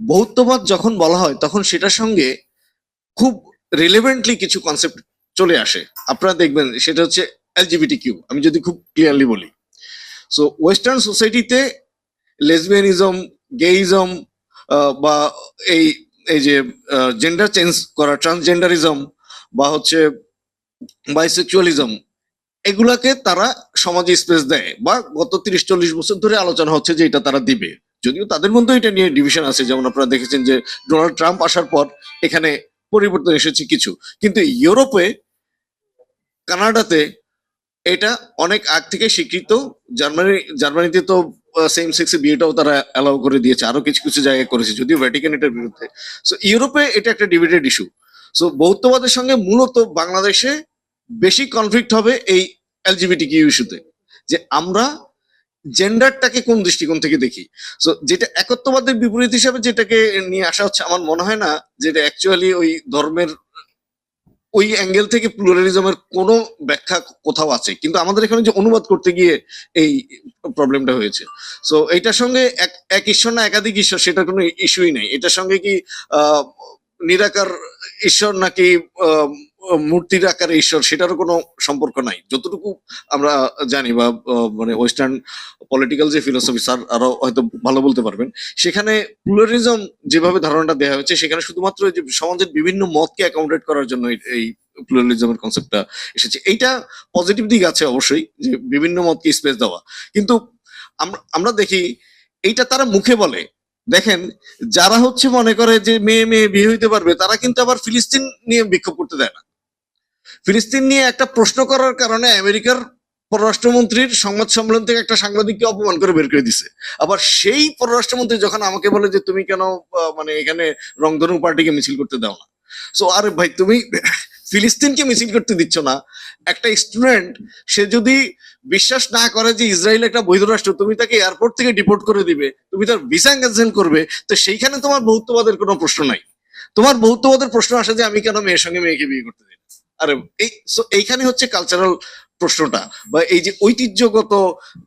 বহুত্ববাদ যখন বলা হয় তখন সেটার সঙ্গে খুব রিলেভেন্টলি কিছু কনসেপ্ট চলে আসে। আপনারা দেখবেন সেটা হচ্ছে এলজিবিটি কিউ, আমি যদি খুব ক্লিয়ারলি বলি। সো ওয়েস্টার্ন সোসাইটিতে লেসবিয়ানিজম, গেইজম, বা এই এই যে জেন্ডার চেঞ্জ করা, ট্রান্সজেন্ডারিজম বা হচ্ছে বাইসেক্সুয়ালিজম, এগুলাকে তারা সমাজে স্পেস দেয়, বা গত 30-40 বছর ধরে আলোচনা হচ্ছে যে এটা তারা দিবে। যদিও তাদের মধ্যে এটা নিয়ে ডিভিশন আছে, যেমন আপনারা দেখেছেন যে ডোনাল্ড ট্রাম্প আসার পর এখানে পরিবর্তন এসেছে কিছু, কিন্তু ইউরোপে, কানাডাতে এটা অনেক আগ থেকে স্বীকৃত। জার্মানিতে তো সেম সেক্সে বিয়েটাও তারা অ্যালাউ করে দিয়েছে, আরো কিছু কিছু জায়গায় করেছে, যদিও ভ্যাটিকান এটার বিরুদ্ধে। সো ইউরোপে এটা একটা ডিবেটেড ইস্যু। সো বৌদ্ধবাদের সঙ্গে মূলত বাংলাদেশে বেশি কনফ্লিক্ট হবে এই এলজিবিটি কিউ ইস্যুতে, যে আমরা জেন্ডারটাকে কোন দৃষ্টিকোণ থেকে দেখি। সো যেটা একত্ববাদের বিপরীত হিসাবে যেটাকে নিয়ে আসা হচ্ছে, আমার মনে হয় না যেটা অ্যাকচুয়ালি ওই ধর্মের ওই অ্যাঙ্গেল থেকে প্লুরালিজমের কোনো ব্যাখ্যা কোথাও আছে, কিন্তু আমাদের এখানে যে অনুবাদ করতে গিয়ে এই প্রবলেমটা হয়েছে। সো এইটার সঙ্গে এক এক ঈশ্বর না একাধিক ঈশ্বর, সেটার কোনো ইস্যুই নাই। এটার সঙ্গে কি আহ নিরাকার ঈশ্বর নাকি আহ, মূর্তির আকারে ঈশ্বর, সেটারও কোনো সম্পর্ক নাই যতটুকু আমরা জানি, বা মানে ওয়েস্টার্ন পলিটিক্যাল যে ফিলোসফি, স্যার আরো হয়তো ভালো বলতে পারবেন। সেখানে প্লুরালিজম যেভাবে ধারণাটা দেওয়া হয়েছে, সেখানে শুধুমাত্র যে সমাজের বিভিন্ন মতকে অ্যাকোমোডেট করার জন্য এই প্লুরালিজমের কনসেপ্টটা এসেছে। এইটা পজিটিভ দিক আছে অবশ্যই, যে বিভিন্ন মতকে স্পেস দেওয়া, কিন্তু আমরা আমরা দেখি এইটা তারা মুখে বলে। দেখেন, যারা হচ্ছে মনে করে যে মেয়ে মেয়ে বিয়ে হইতে পারবে, তারা কিন্তু আবার ফিলিস্তিন নিয়ে বিক্ষোভ করতে দেয় না। ফিলিস্তিন নিয়ে একটা প্রশ্ন করার কারণে আমেরিকার পররাষ্ট্রমন্ত্রীর সংবাদ সম্মেলন থেকে একটা সাংবাদিককে অপমান করে বের করে দিছে। আবার সেই পররাষ্ট্রমন্ত্রী যখন আমাকে বলে যে তুমি কেন মানে এখানে রংধনু পার্টিকে মিছিল করতে দাও না। সো আরে ভাই, তুমি ফিলিস্তিনকে মিছিল করতে দিচ্ছ না, একটা স্টুডেন্ট সে যদি বিশ্বাস না করে যে ইসরায়েল একটা বৈধ রাষ্ট্র, তুমি তাকে এয়ারপোর্ট থেকে ডিপোর্ট করে দিবে, তুমি তার ভিসা ক্যান্সেল করবে, তো সেইখানে তোমার বহুত্ববাদের কোনো প্রশ্ন নাই। তোমার বহুত্ববাদের প্রশ্ন আসে যে আমি কেন মেয়ের সঙ্গে মেয়েকে বিয়ে করতে দিই। আরে এইখানে হচ্ছে কালচারাল প্রশ্নটা, বা এই যে ঐতিহ্যগত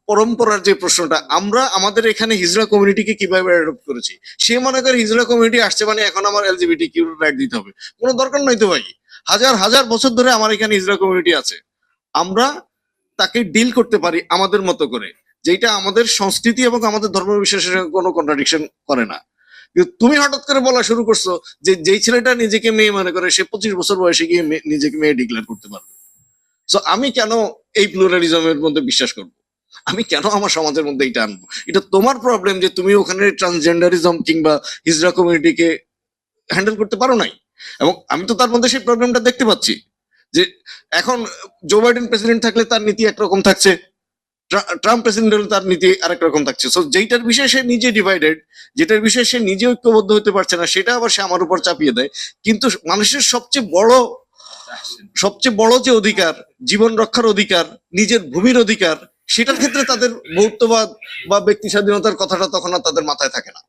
পরম্পরার যে প্রশ্নটা, আমরা আমাদের এখানে হিজড়া কমিউনিটিকে কিভাবে অ্যাডপ্ট করেছি। সে মনে করে হিজড়া কমিউনিটি আসছে মানে এখন আমার এলজিবিটি কিউ রাইট দিতে হবে, কোনো দরকার নাই তো ভাই। হাজার হাজার বছর ধরে আমার এখানে হিজড়া কমিউনিটি আছে, আমরা তাকে ডিল করতে পারি আমাদের মতো করে, যেটা আমাদের সংস্কৃতি এবং আমাদের ধর্ম বিশ্বাসের কোনো কন্ট্রাডিকশন করে না। কিন্তু তুমি হঠাৎ করে বলা শুরু করছো যে যেই ছেলেটা নিজেকে মেয়ে মনে করে, সে 25 বছর বয়সে গিয়ে নিজেকে মেয়ে ডিক্লেয়ার করতে পারবে। সো আমি কেন এই প্লুরালিজমের মধ্যে বিশ্বাস করব? আমি কেন আমার সমাজের মধ্যে এটা আনবো? এটা তোমার প্রবলেম যে তুমি ওখানে ট্রান্সজেন্ডারিজম কিংবা হিজড়া কমিউনিটিকে হ্যান্ডেল করতে পারো নাই। এবং আমি তো তার মধ্যে সেই প্রবলেমটা দেখতে পাচ্ছি, যে এখন জো বাইডেন প্রেসিডেন্ট থাকলে তার নীতি একরকম থাকছে, ট্রাম্প প্রেসিডেন্ট হলে তার নীতি আরেক রকম থাকছে। সো যেইটার বিষয়ে সে নিজে ডিভাইডেড, যেটার বিষয়ে সে নিজে ঐক্যবদ্ধ হতে পারছে না, সেটা আবার সে আমার উপর চাপিয়ে দেয়। কিন্তু মানুষের সবচেয়ে বড় যে অধিকার, জীবন রক্ষার অধিকার, নিজের ভূমির অধিকার, সেটার ক্ষেত্রে তাদের বহুত্ববাদ বা ব্যক্তি স্বাধীনতার কথাটা তখন আর তাদের মাথায় থাকে না।